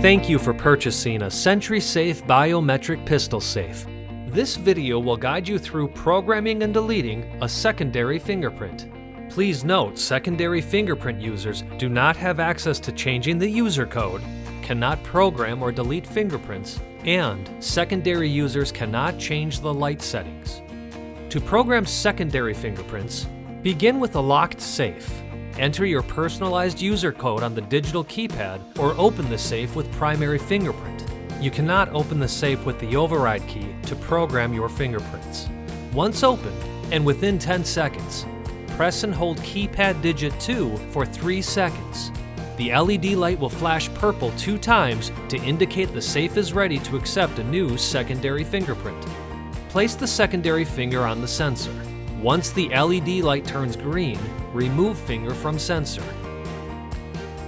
Thank you for purchasing a Sentry Safe biometric pistol safe. This video will guide you through programming and deleting a secondary fingerprint. Please note, secondary fingerprint users do not have access to changing the user code, cannot program or delete fingerprints, and secondary users cannot change the light settings. To program secondary fingerprints, begin with a locked safe. Enter your personalized user code on the digital keypad or open the safe with primary fingerprint. You cannot open the safe with the override key to program your fingerprints. Once opened, and within 10 seconds, press and hold keypad digit 2 for 3 seconds. The LED light will flash purple 2 times to indicate the safe is ready to accept a new secondary fingerprint. Place the secondary finger on the sensor. Once the LED light turns green, remove finger from sensor.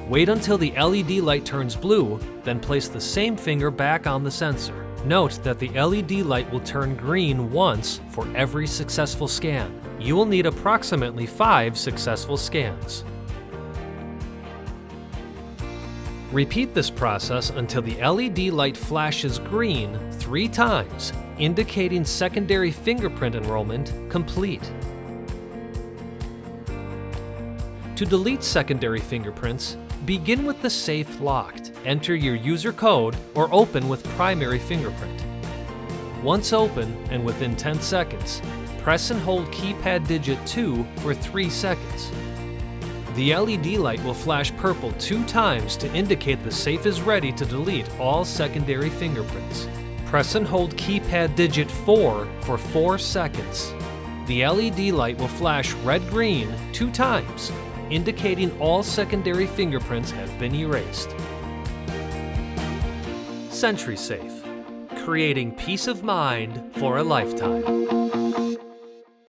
Wait until the LED light turns blue, then place the same finger back on the sensor. Note that the LED light will turn green once for every successful scan. You will need approximately 5 successful scans. Repeat this process until the LED light flashes green 3 times, indicating secondary fingerprint enrollment complete. To delete secondary fingerprints, begin with the safe locked. Enter your user code or open with primary fingerprint. Once open and within 10 seconds, press and hold keypad digit 2 for 3 seconds. The LED light will flash purple 2 times to indicate the safe is ready to delete all secondary fingerprints. Press and hold keypad digit 4 for 4 seconds. The LED light will flash red-green 2 times, indicating all secondary fingerprints have been erased. SentrySafe, creating peace of mind for a lifetime.